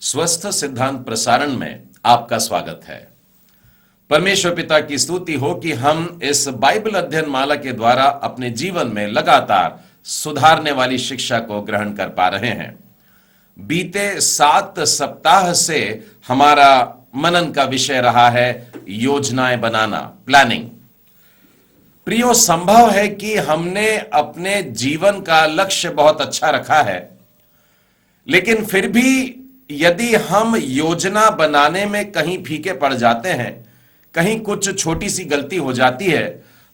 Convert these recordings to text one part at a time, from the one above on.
स्वस्थ सिद्धांत प्रसारण में आपका स्वागत है। परमेश्वर पिता की स्तुति हो कि हम इस बाइबल अध्ययन माला के द्वारा अपने जीवन में लगातार सुधारने वाली शिक्षा को ग्रहण कर पा रहे हैं। बीते 7 सप्ताह से हमारा मनन का विषय रहा है योजनाएं बनाना, प्लानिंग। प्रियो, संभव है कि हमने अपने जीवन का लक्ष्य बहुत अच्छा रखा है, लेकिन फिर भी यदि हम योजना बनाने में कहीं फीके पड़ जाते हैं, कहीं कुछ छोटी सी गलती हो जाती है,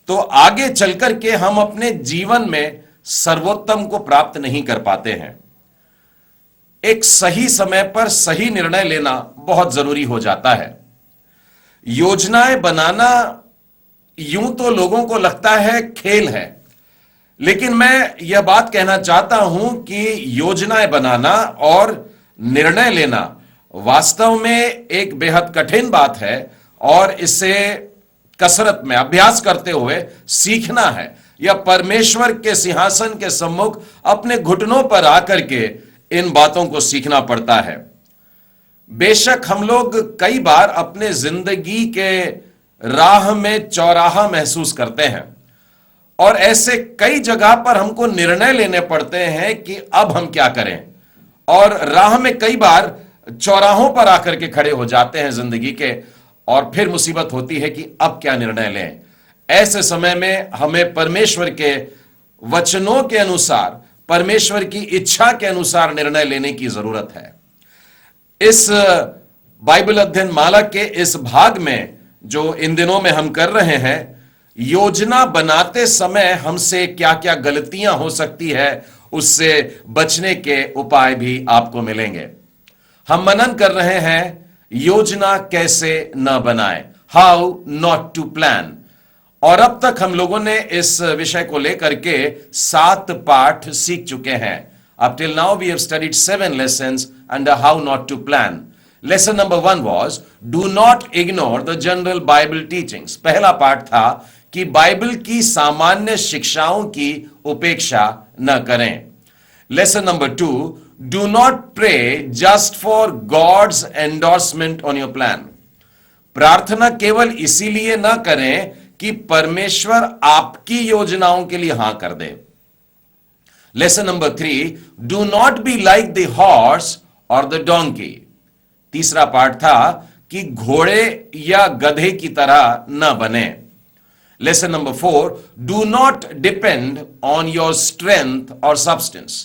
तो आगे चलकर के हम अपने जीवन में सर्वोत्तम को प्राप्त नहीं कर पाते हैं। एक सही समय पर सही निर्णय लेना बहुत जरूरी हो जाता है। योजनाएं बनाना यूं तो लोगों को लगता है खेल है, लेकिन मैं यह बात कहना चाहता हूं कि योजनाएं बनाना और निर्णय लेना वास्तव में एक बेहद कठिन बात है और इसे कसरत में अभ्यास करते हुए सीखना है, या परमेश्वर के सिंहासन के सम्मुख अपने घुटनों पर आकर के इन बातों को सीखना पड़ता है। बेशक हम लोग कई बार अपने जिंदगी के राह में चौराहा महसूस करते हैं और ऐसे कई जगह पर हमको निर्णय लेने पड़ते हैं कि अब हम क्या करें, और राह में कई बार चौराहों पर आकर के खड़े हो जाते हैं जिंदगी के, और फिर मुसीबत होती है कि अब क्या निर्णय लें। ऐसे समय में हमें परमेश्वर के वचनों के अनुसार, परमेश्वर की इच्छा के अनुसार निर्णय लेने की जरूरत है। इस बाइबल अध्ययन माला के इस भाग में जो इन दिनों में हम कर रहे हैं, योजना बनाते समय हमसे क्या क्या गलतियां हो सकती है, उससे बचने के उपाय भी आपको मिलेंगे। हम मनन कर रहे हैं योजना कैसे न बनाए, हाउ नॉट टू प्लान, और अब तक हम लोगों ने इस विषय को लेकर के 7 पाठ सीख चुके हैं। Up till now we have studied 7 lessons under how not to plan. Lesson number 1 was do not ignore the general Bible teachings. पहला पाठ था कि बाइबल की सामान्य शिक्षाओं की उपेक्षा न करें। Lesson number 2, do not pray just for God's endorsement on your plan. प्रार्थना केवल इसीलिए न करें कि परमेश्वर आपकी योजनाओं के लिए हां कर दे। Lesson number 3, do not be like the horse or the donkey. तीसरा पाठ था कि घोड़े या गधे की तरह न बने। Lesson number 4, do not depend on your strength or substance.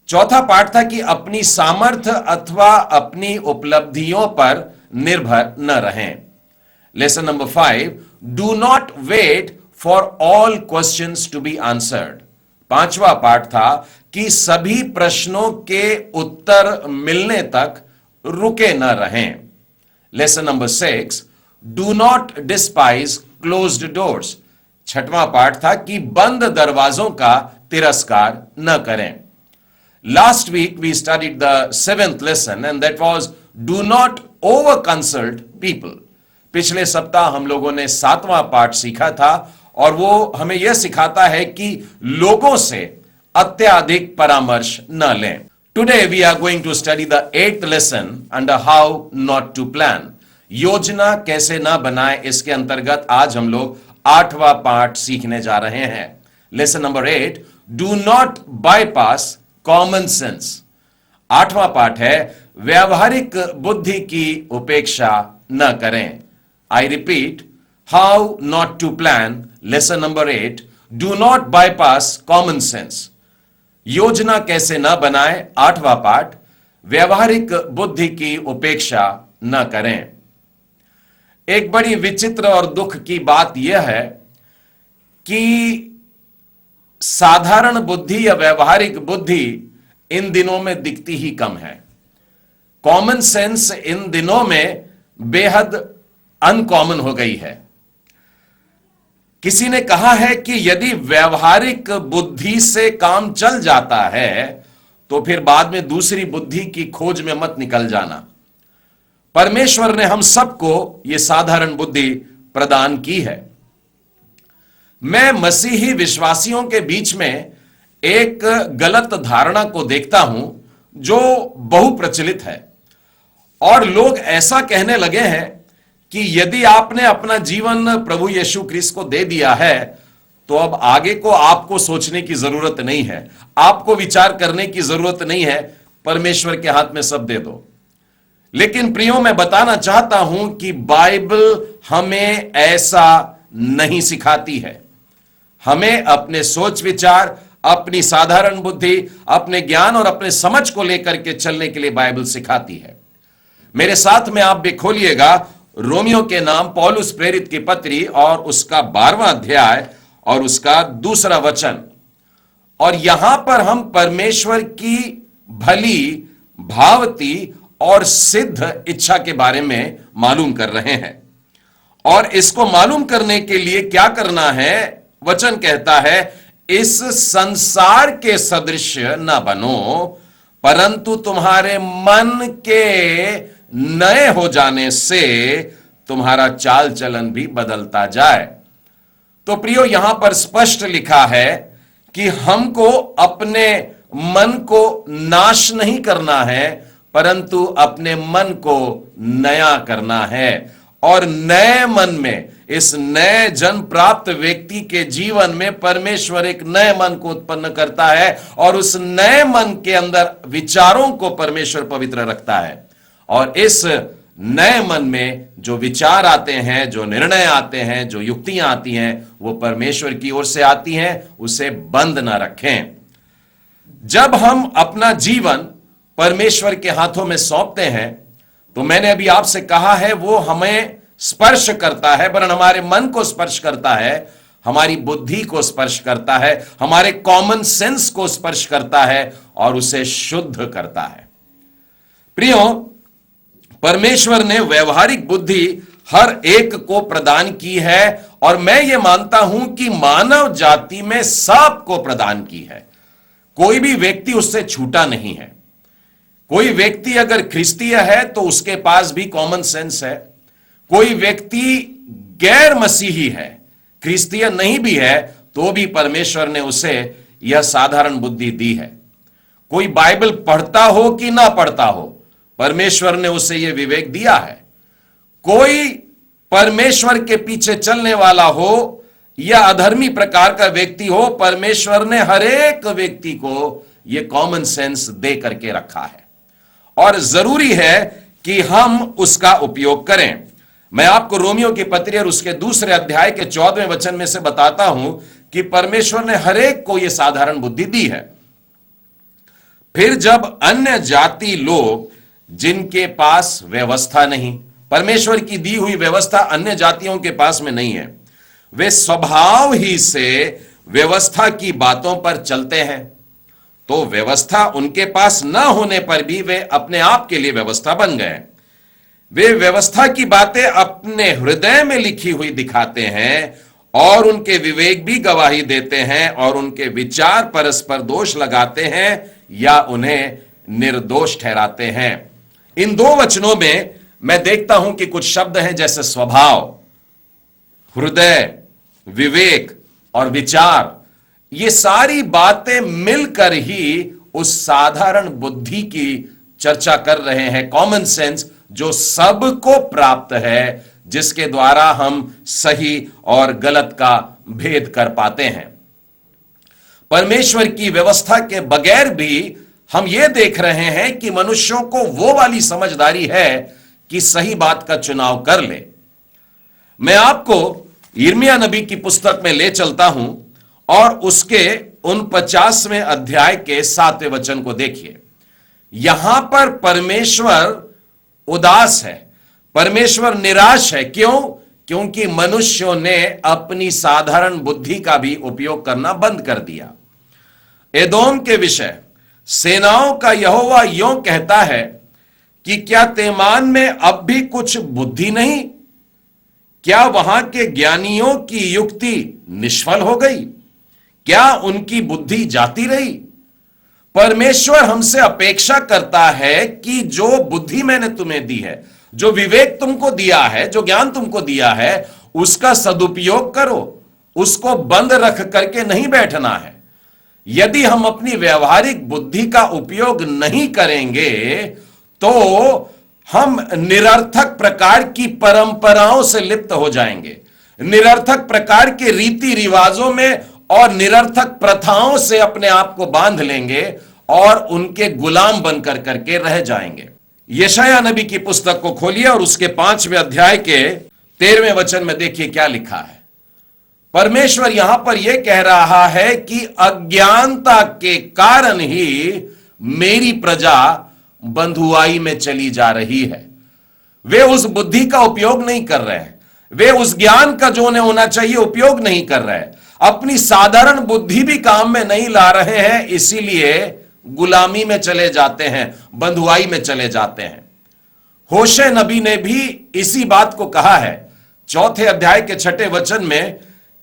चौथा पाठ था कि अपनी सामर्थ्य अथवा अपनी उपलब्धियों पर निर्भर न रहें। Lesson number 5, do not wait for all questions to be answered. पांचवा पाठ था कि सभी प्रश्नों के उत्तर मिलने तक रुके न रहें। Lesson number 6, do not despise closed doors. छठवां पाठ था कि बंद दरवाजों का तिरस्कार न करें। Last week we studied the 7th lesson and that was do not over consult people. पिछले सप्ताह हम लोगों ने 7वां पाठ सीखा था और वो हमें यह सिखाता है कि लोगों से अत्यधिक परामर्श न लें। Today we are going to study the 8th lesson under how not to plan. योजना कैसे ना बनाए, इसके अंतर्गत आज हम लोग 8वां पाठ सीखने जा रहे हैं। Lesson number 8, do not bypass common sense. 8वां पाठ है व्यावहारिक बुद्धि की उपेक्षा न करें। I repeat, how not to plan. Lesson number 8, do not bypass common sense. योजना कैसे न बनाए, 8वां पाठ, व्यावहारिक बुद्धि की उपेक्षा न करें। एक बड़ी विचित्र और दुख की बात यह है कि साधारण बुद्धि या व्यावहारिक बुद्धि इन दिनों में दिखती ही कम है। कॉमन सेंस इन दिनों में बेहद अनकॉमन हो गई है। किसी ने कहा है कि यदि व्यावहारिक बुद्धि से काम चल जाता है तो फिर बाद में दूसरी बुद्धि की खोज में मत निकल जाना। परमेश्वर ने हम सबको यह साधारण बुद्धि प्रदान की है। मैं मसीही विश्वासियों के बीच में एक गलत धारणा को देखता हूं जो बहुप्रचलित है। और लोग ऐसा कहने लगे हैं कि यदि आपने अपना जीवन प्रभु यीशु ख्रीस्त को दे दिया है तो अब आगे को आपको सोचने की जरूरत नहीं है, आपको विचार करने की जरूरत नहीं है, परमेश्वर के हाथ में सब दे दो। लेकिन प्रियो, मैं बताना चाहता हूं कि बाइबल हमें ऐसा नहीं सिखाती है। हमें अपने सोच विचार, अपनी साधारण बुद्धि, अपने ज्ञान और अपने समझ को लेकर के चलने के लिए बाइबल सिखाती है। मेरे साथ में आप भी खोलिएगा रोमियो के नाम पौलुस प्रेरित की पत्री और उसका 12वां अध्याय और उसका 2 वचन। और यहां पर हम परमेश्वर की भली, भावती और सिद्ध इच्छा के बारे में मालूम कर रहे हैं। और इसको मालूम करने के लिए क्या करना है? वचन कहता है, इस संसार के सदृश न बनो, परंतु तुम्हारे मन के नए हो जाने से तुम्हारा चाल चलन भी बदलता जाए। तो प्रियो, यहां पर स्पष्ट लिखा है कि हमको अपने मन को नाश नहीं करना है, परंतु अपने मन को नया करना है। और नए मन में, इस नए जन्म प्राप्त व्यक्ति के जीवन में परमेश्वर एक नए मन को उत्पन्न करता है और उस नए मन के अंदर विचारों को परमेश्वर पवित्र रखता है। और इस नए मन में जो विचार आते हैं, जो निर्णय आते हैं, जो युक्तियां आती हैं, वो परमेश्वर की ओर से आती हैं। उसे बंद ना रखें। जब हम अपना जीवन परमेश्वर के हाथों में सौंपते हैं तो मैंने अभी आपसे कहा है, वो हमें स्पर्श करता है, वरन हमारे मन को स्पर्श करता है, हमारी बुद्धि को स्पर्श करता है, हमारे कॉमन सेंस को स्पर्श करता है और उसे शुद्ध करता है। प्रियो, परमेश्वर ने व्यवहारिक बुद्धि हर एक को प्रदान की है और मैं यह मानता हूं कि मानव जाति में सबको प्रदान की है। कोई भी व्यक्ति उससे छूटा नहीं है। कोई व्यक्ति अगर ख्रिस्तीय है तो उसके पास भी कॉमन सेंस है। कोई व्यक्ति गैर मसीही है, ख्रिस्तीय नहीं भी है, तो भी परमेश्वर ने उसे यह साधारण बुद्धि दी है। कोई बाइबल पढ़ता हो कि ना पढ़ता हो, परमेश्वर ने उसे यह विवेक दिया है। कोई परमेश्वर के पीछे चलने वाला हो या अधर्मी प्रकार का व्यक्ति हो, परमेश्वर ने हर एक व्यक्ति को यह कॉमन सेंस दे करके रखा है और जरूरी है कि हम उसका उपयोग करें। मैं आपको रोमियो की पत्री और उसके 2 अध्याय के 14वें वचन में से बताता हूं कि परमेश्वर ने हर एक को यह साधारण बुद्धि दी है। फिर जब अन्य जाति लोग जिनके पास व्यवस्था नहीं, परमेश्वर की दी हुई व्यवस्था अन्य जातियों के पास में नहीं है, वे स्वभाव ही से व्यवस्था की बातों पर चलते हैं, तो व्यवस्था उनके पास न होने पर भी वे अपने आप के लिए व्यवस्था बन गए। वे व्यवस्था की बातें अपने हृदय में लिखी हुई दिखाते हैं और उनके विवेक भी गवाही देते हैं और उनके विचार परस्पर दोष लगाते हैं या उन्हें निर्दोष ठहराते हैं। इन 2 वचनों में मैं देखता हूं कि कुछ शब्द हैं जैसे स्वभाव, हृदय, विवेक और विचार। ये सारी बातें मिलकर ही उस साधारण बुद्धि की चर्चा कर रहे हैं, कॉमन सेंस जो सबको प्राप्त है, जिसके द्वारा हम सही और गलत का भेद कर पाते हैं। परमेश्वर की व्यवस्था के बगैर भी हम यह देख रहे हैं कि मनुष्यों को वो वाली समझदारी है कि सही बात का चुनाव कर ले। मैं आपको यिर्मयाह नबी की पुस्तक में ले चलता हूं और उसके 49वें अध्याय के 7वें वचन को देखिए। यहां पर परमेश्वर उदास है, परमेश्वर निराश है। क्यों? क्योंकि मनुष्यों ने अपनी साधारण बुद्धि का भी उपयोग करना बंद कर दिया। एदोम के विषय सेनाओं का यहोवा यों कहता है कि क्या तेमान में अब भी कुछ बुद्धि नहीं? क्या वहां के ज्ञानियों की युक्ति निष्फल हो गई? क्या उनकी बुद्धि जाती रही? परमेश्वर हमसे अपेक्षा करता है कि जो बुद्धि मैंने तुम्हें दी है, जो विवेक तुमको दिया है, जो ज्ञान तुमको दिया है, उसका सदुपयोग करो, उसको बंद रख करके नहीं बैठना है। यदि हम अपनी व्यवहारिक बुद्धि का उपयोग नहीं करेंगे तो हम निरर्थक प्रकार की परंपराओं से लिप्त हो जाएंगे, निरर्थक प्रकार के रीति रिवाजों में और निरर्थक प्रथाओं से अपने आप को बांध लेंगे और उनके गुलाम बनकर करके रह जाएंगे। यशायाह नबी की पुस्तक को खोलिए और उसके 5वें अध्याय के 13वें वचन में देखिए क्या लिखा है। परमेश्वर यहां पर यह कह रहा है कि अज्ञानता के कारण ही मेरी प्रजा बंधुआई में चली जा रही है। वे उस बुद्धि का उपयोग नहीं कर रहे हैं, वे उस ज्ञान का जो उन्हें होना चाहिए उपयोग नहीं कर रहे हैं, अपनी साधारण बुद्धि भी काम में नहीं ला रहे हैं, इसीलिए गुलामी में चले जाते हैं, बंधुआई में चले जाते हैं। होशे नबी ने भी इसी बात को कहा है 4 अध्याय के 6 वचन में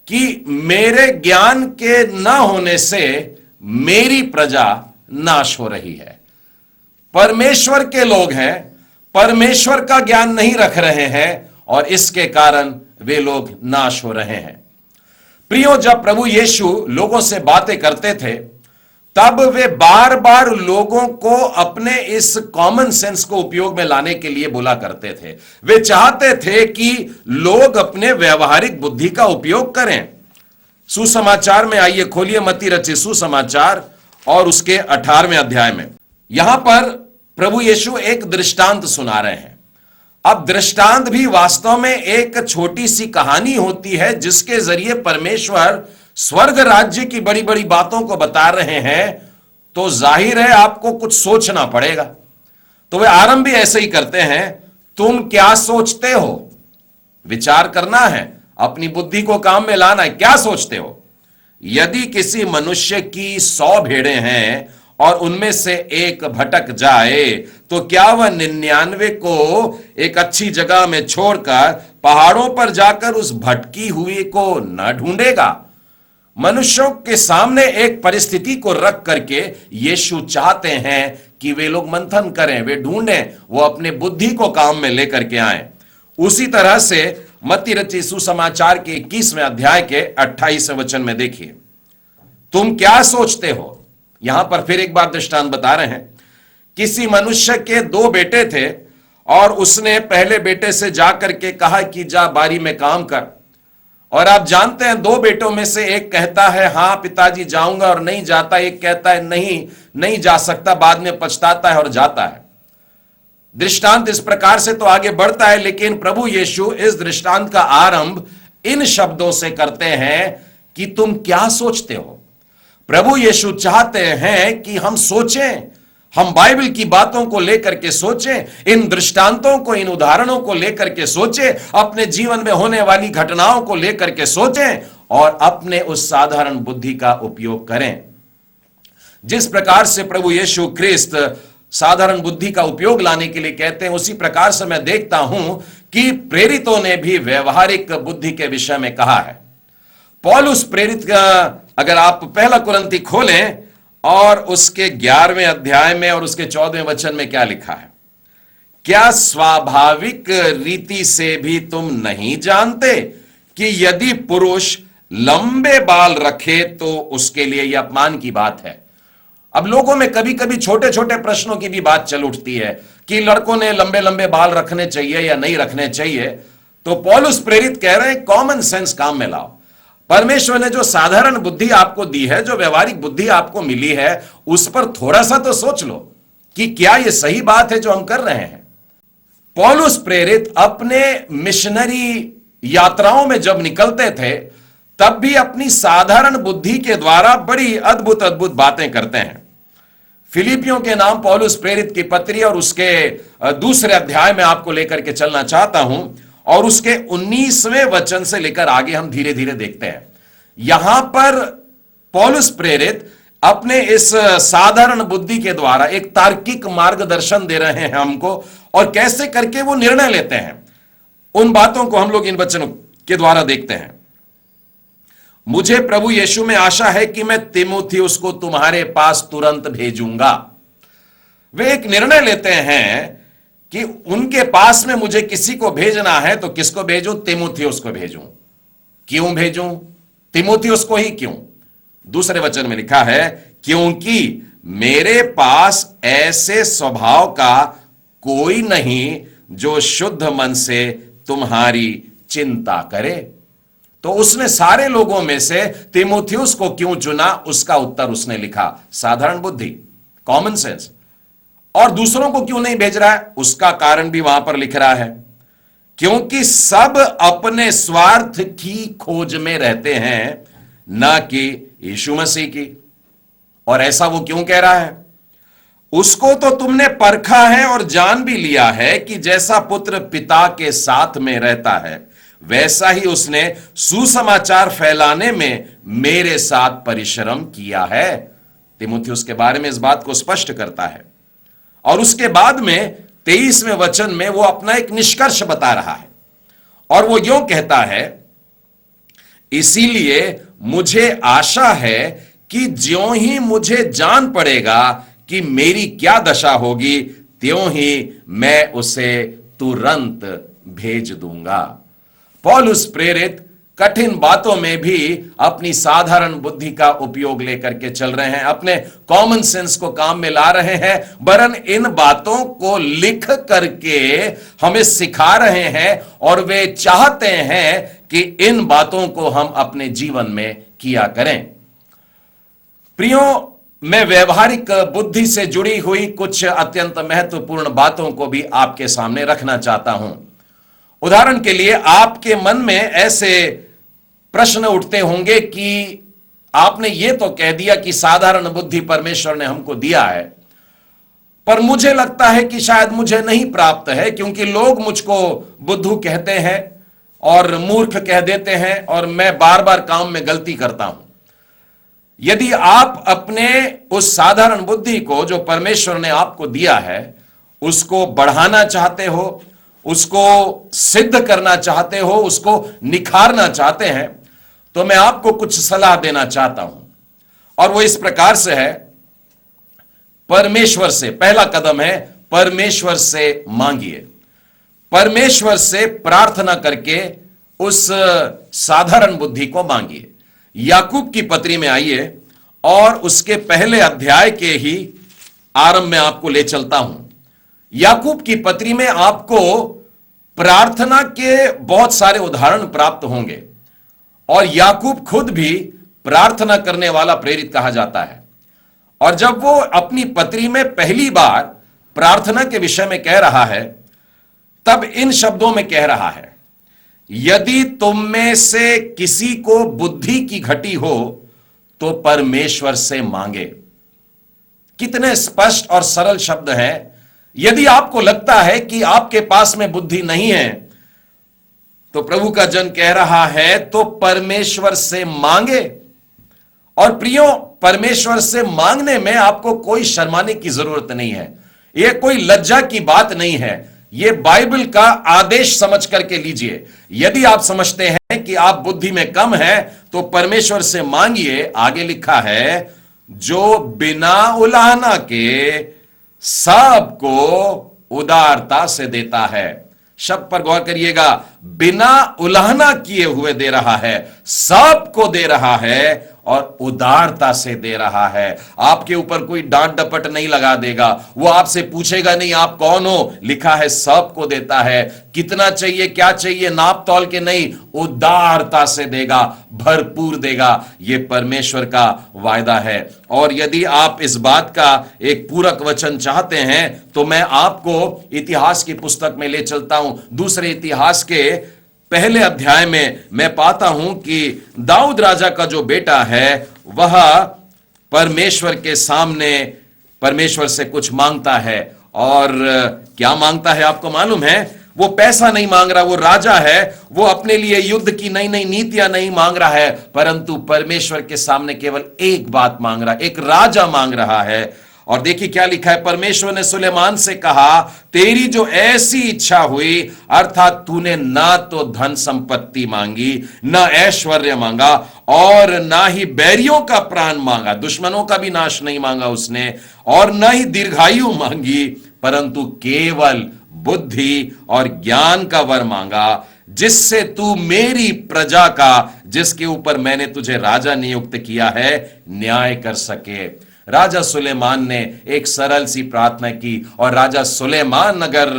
कि मेरे ज्ञान के न होने से मेरी प्रजा नाश हो रही है। परमेश्वर के लोग हैं, परमेश्वर का ज्ञान नहीं रख रहे हैं और इसके कारण वे लोग नाश हो रहे हैं। प्रियो, जब प्रभु यीशु लोगों से बातें करते थे तब वे बार बार लोगों को अपने इस कॉमन सेंस को उपयोग में लाने के लिए बोला करते थे। वे चाहते थे कि लोग अपने व्यवहारिक बुद्धि का उपयोग करें। सुसमाचार में आइए, खोलिए मत्ती रचित सुसमाचार और उसके 18वें अध्याय में। यहां पर प्रभु यीशु एक दृष्टांत सुना रहे हैं। अब दृष्टांत भी वास्तव में एक छोटी सी कहानी होती है जिसके जरिए परमेश्वर स्वर्ग राज्य की बड़ी बड़ी बातों को बता रहे हैं, तो जाहिर है आपको कुछ सोचना पड़ेगा। तो वे आरंभ भी ऐसे ही करते हैं, तुम क्या सोचते हो? विचार करना है, अपनी बुद्धि को काम में लाना है। क्या सोचते हो? यदि किसी मनुष्य की 100 भेड़ें हैं और उनमें से एक भटक जाए तो क्या वह 99 को एक अच्छी जगह में छोड़कर पहाड़ों पर जाकर उस भटकी हुई को न ढूंढेगा? मनुष्यों के सामने एक परिस्थिति को रख करके यीशु चाहते हैं कि वे लोग मंथन करें, वे ढूंढें, वो अपने बुद्धि को काम में लेकर के आए। उसी तरह से मत्ती रचित सुसमाचार के 21वें अध्याय के 28वें वचन में देखिए, तुम क्या सोचते हो? यहां पर फिर एक बार दृष्टांत बता रहे हैं। किसी मनुष्य के 2 बेटे थे और उसने पहले बेटे से जाकर के कहा कि जा बारी में काम कर। और आप जानते हैं 2 बेटों में से एक कहता है हां पिताजी जाऊंगा और नहीं जाता, एक कहता है नहीं जा सकता, बाद में पछताता है और जाता है। दृष्टांत इस प्रकार से तो आगे बढ़ता है, लेकिन प्रभु यीशु इस दृष्टांत का आरंभ इन शब्दों से करते हैं कि तुम क्या सोचते हो। प्रभु यीशु चाहते हैं कि हम सोचें, हम बाइबल की बातों को लेकर के सोचें, इन दृष्टांतों को, इन उदाहरणों को लेकर के सोचें, अपने जीवन में होने वाली घटनाओं को लेकर के सोचें और अपने उस साधारण बुद्धि का उपयोग करें। जिस प्रकार से प्रभु यीशु ख्रिस्त साधारण बुद्धि का उपयोग लाने के लिए कहते हैं, उसी प्रकार से मैं देखता हूं कि प्रेरितों ने भी व्यवहारिक बुद्धि के विषय में कहा है। पौलुस प्रेरित का, अगर आप पहला कुरिन्थी खोलें और उसके 11वें अध्याय में और उसके 14वें वचन में क्या लिखा है, क्या स्वाभाविक रीति से भी तुम नहीं जानते कि यदि पुरुष लंबे बाल रखे तो उसके लिए यह अपमान की बात है। अब लोगों में कभी कभी छोटे छोटे प्रश्नों की भी बात चल उठती है कि लड़कों ने लंबे लंबे बाल रखने चाहिए या नहीं रखने चाहिए। तो पौलुस प्रेरित कह रहे हैं कॉमन सेंस काम में लाओ। परमेश्वर ने जो साधारण बुद्धि आपको दी है, जो व्यवहारिक बुद्धि आपको मिली है, उस पर थोड़ा सा तो सोच लो कि क्या यह सही बात है जो हम कर रहे हैं। पौलुस प्रेरित अपने मिशनरी यात्राओं में जब निकलते थे तब भी अपनी साधारण बुद्धि के द्वारा बड़ी अद्भुत अद्भुत बातें करते हैं। फिलिपियों के नाम पौलुस प्रेरित की पत्री और उसके 2 अध्याय में आपको लेकर के चलना चाहता हूं और उसके 19वें वचन से लेकर आगे हम धीरे धीरे देखते हैं। यहां पर पौलुस प्रेरित अपने इस साधारण बुद्धि के द्वारा एक तार्किक मार्गदर्शन दे रहे हैं हमको, और कैसे करके वो निर्णय लेते हैं उन बातों को हम लोग इन वचनों के द्वारा देखते हैं। मुझे प्रभु यीशु में आशा है कि मैं तीमुथियुस को तुम्हारे पास तुरंत भेजूंगा। वे एक निर्णय लेते हैं कि उनके पास में मुझे किसी को भेजना है तो किसको भेजूं? तीमुथियुस को भेजूं। क्यों भेजूं तीमुथियुस को ही? क्यों? 2 वचन में लिखा है क्योंकि मेरे पास ऐसे स्वभाव का कोई नहीं जो शुद्ध मन से तुम्हारी चिंता करे। तो उसने सारे लोगों में से तीमुथियुस को क्यों चुना, उसका उत्तर उसने लिखा, साधारण बुद्धि, कॉमन सेंस। और दूसरों को क्यों नहीं भेज रहा है, उसका कारण भी वहां पर लिख रहा है, क्योंकि सब अपने स्वार्थ की खोज में रहते हैं, ना कि यीशु मसीह की। और ऐसा वो क्यों कह रहा है, उसको तो तुमने परखा है और जान भी लिया है कि जैसा पुत्र पिता के साथ में रहता है, वैसा ही उसने सुसमाचार फैलाने में मेरे साथ परिश्रम किया है। तीमुथियुस के बारे में इस बात को स्पष्ट करता है। और उसके बाद में 23वें वचन में वो अपना एक निष्कर्ष बता रहा है, और वो यूं कहता है, इसीलिए मुझे आशा है कि ज्यों ही मुझे जान पड़ेगा कि मेरी क्या दशा होगी, त्यों ही मैं उसे तुरंत भेज दूंगा। पौलुस प्रेरित कठिन बातों में भी अपनी साधारण बुद्धि का उपयोग लेकर के चल रहे हैं, अपने कॉमन सेंस को काम में ला रहे हैं, वरन इन बातों को लिख करके हमें सिखा रहे हैं, और वे चाहते हैं कि इन बातों को हम अपने जीवन में किया करें। प्रियो, मैं व्यवहारिक बुद्धि से जुड़ी हुई कुछ अत्यंत महत्वपूर्ण बातों को भी आपके सामने रखना चाहता हूं। उदाहरण के लिए, आपके मन में ऐसे प्रश्न उठते होंगे कि आपने ये तो कह दिया कि साधारण बुद्धि परमेश्वर ने हमको दिया है, पर मुझे लगता है कि शायद मुझे नहीं प्राप्त है, क्योंकि लोग मुझको बुद्धू कहते हैं और मूर्ख कह देते हैं, और मैं बार बार काम में गलती करता हूं। यदि आप अपने उस साधारण बुद्धि को जो परमेश्वर ने आपको दिया है, उसको बढ़ाना चाहते हो, उसको सिद्ध करना चाहते हो, उसको निखारना चाहते हैं, तो मैं आपको कुछ सलाह देना चाहता हूं, और वो इस प्रकार से है। परमेश्वर से, पहला कदम है परमेश्वर से मांगिए, परमेश्वर से प्रार्थना करके उस साधारण बुद्धि को मांगिए। याकूब की पत्री में आइए, और उसके पहले अध्याय के ही आरंभ में आपको ले चलता हूं। याकूब की पत्री में आपको प्रार्थना के बहुत सारे उदाहरण प्राप्त होंगे, और याकूब खुद भी प्रार्थना करने वाला प्रेरित कहा जाता है। और जब वो अपनी पत्री में पहली बार प्रार्थना के विषय में कह रहा है, तब इन शब्दों में कह रहा है, यदि तुम में से किसी को बुद्धि की घटी हो तो परमेश्वर से मांगे। कितने स्पष्ट और सरल शब्द हैं। यदि आपको लगता है कि आपके पास में बुद्धि नहीं है, तो प्रभु का जन कह रहा है, तो परमेश्वर से मांगे। और प्रियो, परमेश्वर से मांगने में आपको कोई शर्माने की जरूरत नहीं है, यह कोई लज्जा की बात नहीं है, यह बाइबल का आदेश समझ करके लीजिए। यदि आप समझते हैं कि आप बुद्धि में कम हैं, तो परमेश्वर से मांगिए। आगे लिखा है, जो बिना उलाहना के सबको उदारता से देता है। शब्द पर गौर करिएगा, बिना उलाहना किए हुए दे रहा है, सबको दे रहा है, और उदारता से दे रहा है। आपके ऊपर कोई डांट डपट नहीं लगा देगा, वो आपसे पूछेगा नहीं आप कौन हो, लिखा है सबको देता है। कितना चाहिए, क्या चाहिए, नाप तौल के नहीं, उदारता से देगा, भरपूर देगा। यह परमेश्वर का वायदा है। और यदि आप इस बात का एक पूरक वचन चाहते हैं, तो मैं आपको इतिहास की पुस्तक में ले चलता हूं। दूसरे इतिहास के पहले अध्याय में मैं पाता हूं कि दाऊद राजा का जो बेटा है, वह परमेश्वर के सामने परमेश्वर से कुछ मांगता है। और क्या मांगता है आपको मालूम है? वो पैसा नहीं मांग रहा, वो राजा है, वो अपने लिए युद्ध की नई नई नीतियां नहीं मांग रहा है, परंतु परमेश्वर के सामने केवल एक बात मांग रहा है, एक राजा मांग रहा है। और देखिए क्या लिखा है, परमेश्वर ने सुलेमान से कहा, तेरी जो ऐसी इच्छा हुई, अर्थात तूने ना तो धन संपत्ति मांगी, ना ऐश्वर्य मांगा, और ना ही बैरियों का प्राण मांगा, दुश्मनों का भी नाश नहीं मांगा उसने, और ना ही दीर्घायु मांगी, परंतु केवल बुद्धि और ज्ञान का वर मांगा, जिससे तू मेरी प्रजा का, जिसके ऊपर मैंने तुझे राजा नियुक्त किया है, न्याय कर सके। राजा सुलेमान ने एक सरल सी प्रार्थना की, और राजा सुलेमान अगर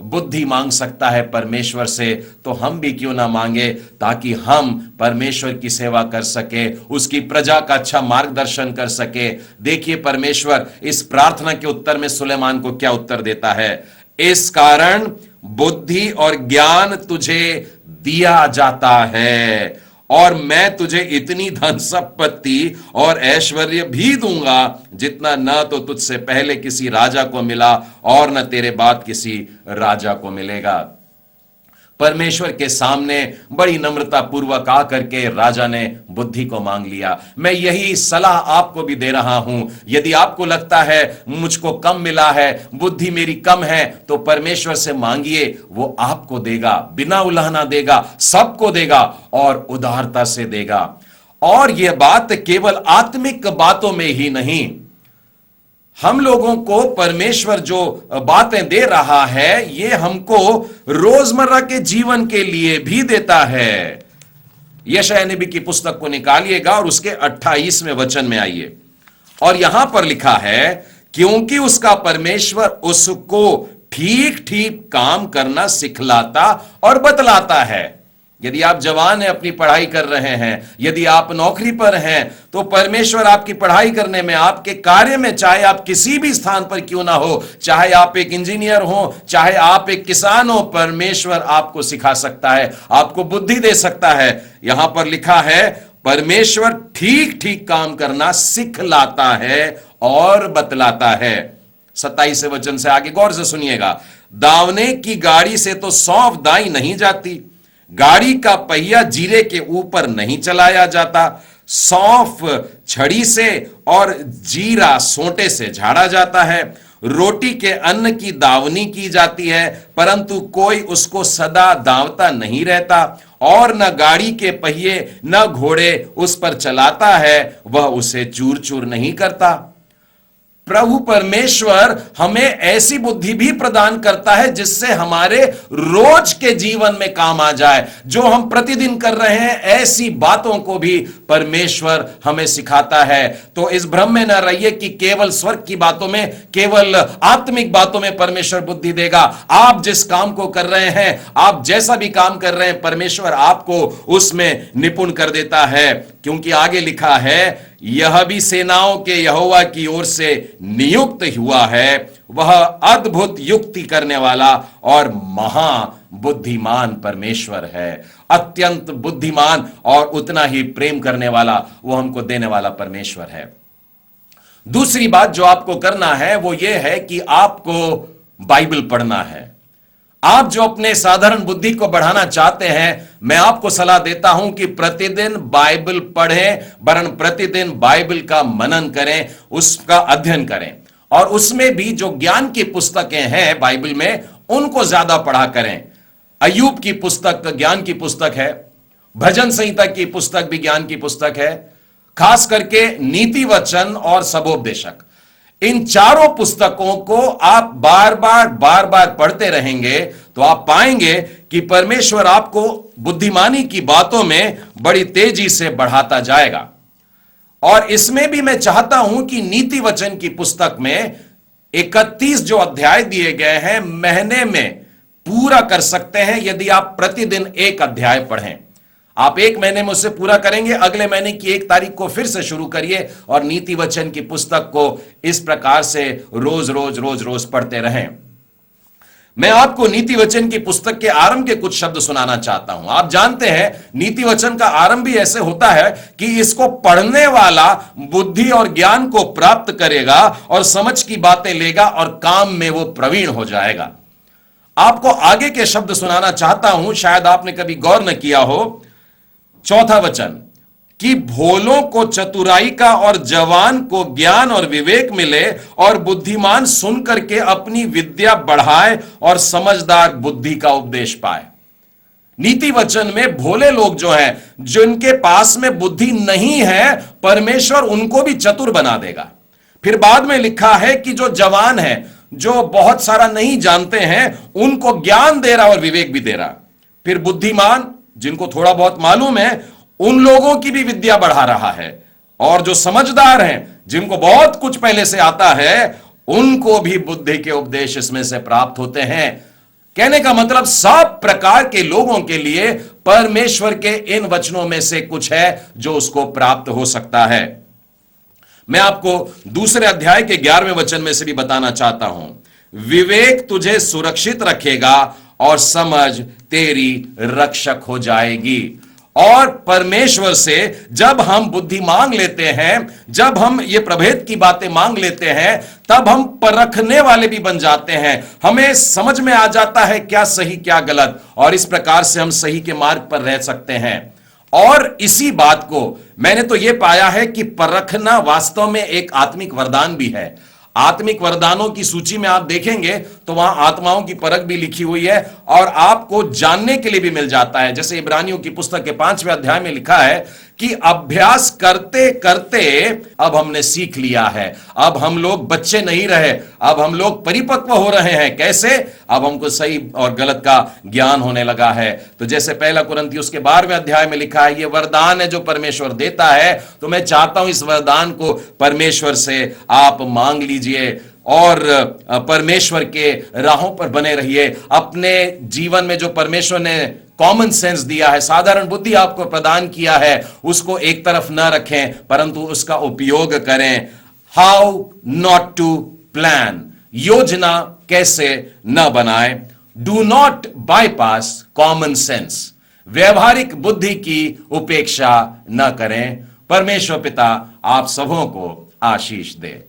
बुद्धि मांग सकता है परमेश्वर से, तो हम भी क्यों ना मांगे, ताकि हम परमेश्वर की सेवा कर सके, उसकी प्रजा का अच्छा मार्गदर्शन कर सके। देखिए परमेश्वर इस प्रार्थना के उत्तर में सुलेमान को क्या उत्तर देता है। इस कारण बुद्धि और ज्ञान तुझे दिया जाता है, और मैं तुझे इतनी धन संपत्ति और ऐश्वर्य भी दूंगा जितना न तो तुझसे पहले किसी राजा को मिला और न तेरे बाद किसी राजा को मिलेगा। परमेश्वर के सामने बड़ी नम्रता पूर्वक आकर के राजा ने बुद्धि को मांग लिया। मैं यही सलाह आपको भी दे रहा हूं। यदि आपको लगता है मुझको कम मिला है, बुद्धि मेरी कम है, तो परमेश्वर से मांगिए, वो आपको देगा, बिना उलाहना देगा, सबको देगा और उदारता से देगा। और यह बात केवल आत्मिक बातों में ही नहीं, हम लोगों को परमेश्वर जो बातें दे रहा है, ये हमको रोजमर्रा के जीवन के लिए भी देता है। यशायाह नबी की पुस्तक को निकालिएगा और उसके 28वें वचन में आइए, और यहां पर लिखा है, क्योंकि उसका परमेश्वर उसको ठीक ठीक काम करना सिखलाता और बतलाता है। यदि आप जवान हैं, अपनी पढ़ाई कर रहे हैं, यदि आप नौकरी पर हैं, तो परमेश्वर आपकी पढ़ाई करने में, आपके कार्य में, चाहे आप किसी भी स्थान पर क्यों ना हो, चाहे आप एक इंजीनियर हो, चाहे आप एक किसान हो, परमेश्वर आपको सिखा सकता है, आपको बुद्धि दे सकता है। यहां पर लिखा है, परमेश्वर ठीक ठीक काम करना सिखलाता है और बतलाता है। 27वें वचन से आगे गौर से सुनिएगा। दावने की गाड़ी से तो सौंफ दाई नहीं जाती, गाड़ी का पहिया जीरे के ऊपर नहीं चलाया जाता, सौंफ छड़ी से और जीरा सोंटे से झाड़ा जाता है। रोटी के अन्न की दावनी की जाती है, परंतु कोई उसको सदा दावता नहीं रहता, और न गाड़ी के पहिए न घोड़े उस पर चलाता है, वह उसे चूर चूर नहीं करता। प्रभु परमेश्वर हमें ऐसी बुद्धि भी प्रदान करता है जिससे हमारे रोज के जीवन में काम आ जाए। जो हम प्रतिदिन कर रहे हैं, ऐसी बातों को भी परमेश्वर हमें सिखाता है। तो इस भ्रम में न रहिए कि केवल स्वर्ग की बातों में, केवल आत्मिक बातों में परमेश्वर बुद्धि देगा। आप जिस काम को कर रहे हैं, आप जैसा भी काम कर रहे हैं, परमेश्वर आपको उसमें निपुण कर देता है, क्योंकि आगे लिखा है, यह भी सेनाओं के यहोवा की ओर से नियुक्त हुआ है, वह अद्भुत युक्ति करने वाला और महा बुद्धिमान परमेश्वर है। अत्यंत बुद्धिमान और उतना ही प्रेम करने वाला, वो हमको देने वाला परमेश्वर है। दूसरी बात जो आपको करना है वो ये है कि आपको बाइबल पढ़ना है। आप जो अपने साधारण बुद्धि को बढ़ाना चाहते हैं, मैं आपको सलाह देता हूं कि प्रतिदिन बाइबल पढ़ें, वरन प्रतिदिन बाइबल का मनन करें, उसका अध्ययन करें, और उसमें भी जो ज्ञान की पुस्तकें हैं बाइबल में, उनको ज्यादा पढ़ा करें। अय्यूब की पुस्तक ज्ञान की पुस्तक है, भजन संहिता की पुस्तक भी ज्ञान की पुस्तक है, खास करके नीति वचन और सबोपदेशक। इन चारों पुस्तकों को आप बार बार पढ़ते रहेंगे तो आप पाएंगे कि परमेश्वर आपको बुद्धिमानी की बातों में बड़ी तेजी से बढ़ाता जाएगा। और इसमें भी मैं चाहता हूं कि नीति वचन की पुस्तक में 31 जो अध्याय दिए गए हैं, महीने में पूरा कर सकते हैं यदि आप प्रतिदिन एक अध्याय पढ़ें। आप एक महीने में उससे पूरा करेंगे, अगले महीने की 1 तारीख को फिर से शुरू करिए और नीति वचन की पुस्तक को इस प्रकार से रोज रोज पढ़ते रहें। मैं आपको नीति वचन की पुस्तक के आरंभ के कुछ शब्द सुनाना चाहता हूं। आप जानते हैं नीति वचन का आरंभ भी ऐसे होता है कि इसको पढ़ने वाला बुद्धि और ज्ञान को प्राप्त करेगा और समझ की बातें लेगा और काम में वो प्रवीण हो जाएगा। आपको आगे के शब्द सुनाना चाहता हूं, शायद आपने कभी गौर न किया हो। 4था वचन, कि भोलों को चतुराई का और जवान को ज्ञान और विवेक मिले, और बुद्धिमान सुन करके अपनी विद्या बढ़ाए और समझदार बुद्धि का उपदेश पाए। नीति वचन में भोले लोग जो हैं, जिनके पास में बुद्धि नहीं है, परमेश्वर उनको भी चतुर बना देगा। फिर बाद में लिखा है कि जो जवान है, जो बहुत सारा नहीं जानते हैं, उनको ज्ञान दे रहा और विवेक भी दे रहा। फिर बुद्धिमान, जिनको थोड़ा बहुत मालूम है, उन लोगों की भी विद्या बढ़ा रहा है। और जो समझदार हैं, जिनको बहुत कुछ पहले से आता है, उनको भी बुद्धि के उपदेश इसमें से प्राप्त होते हैं। कहने का मतलब सब प्रकार के लोगों के लिए परमेश्वर के इन वचनों में से कुछ है जो उसको प्राप्त हो सकता है। मैं आपको दूसरे अध्याय के 11वें वचन में से भी बताना चाहता हूं, विवेक तुझे सुरक्षित रखेगा और समझ तेरी रक्षक हो जाएगी। और परमेश्वर से जब हम बुद्धि मांग लेते हैं, जब हम ये प्रभेद की बातें मांग लेते हैं, तब हम परखने वाले भी बन जाते हैं। हमें समझ में आ जाता है क्या सही क्या गलत, और इस प्रकार से हम सही के मार्ग पर रह सकते हैं। और इसी बात को मैंने तो यह पाया है कि परखना वास्तव में एक आत्मिक वरदान भी है। आत्मिक वरदानों की सूची में आप देखेंगे तो वहां आत्माओं की परख भी लिखी हुई है, और आपको जानने के लिए भी मिल जाता है। जैसे इब्रानियों की पुस्तक के 5वें अध्याय में लिखा है कि अभ्यास करते करते अब हमने सीख लिया है। अब हम लोग बच्चे नहीं रहे, अब हम लोग परिपक्व हो रहे हैं। कैसे? अब हमको सही और गलत का ज्ञान होने लगा है। तो जैसे 1 कुरिन्थियों के 12वें अध्याय में लिखा है, यह वरदान है जो परमेश्वर देता है, तो मैं चाहता हूं इस वरदान को परमेश्वर से आप मांग लीजिए और परमेश्वर के राहों पर बने रहिए। अपने जीवन में जो परमेश्वर ने कॉमन सेंस दिया है, साधारण बुद्धि आपको प्रदान किया है, उसको एक तरफ न रखें, परंतु उसका उपयोग करें। हाउ नॉट टू प्लान, योजना कैसे न बनाए। Do not bypass common sense, व्यवहारिक बुद्धि की उपेक्षा न करें। परमेश्वर पिता आप सबों को आशीष दे।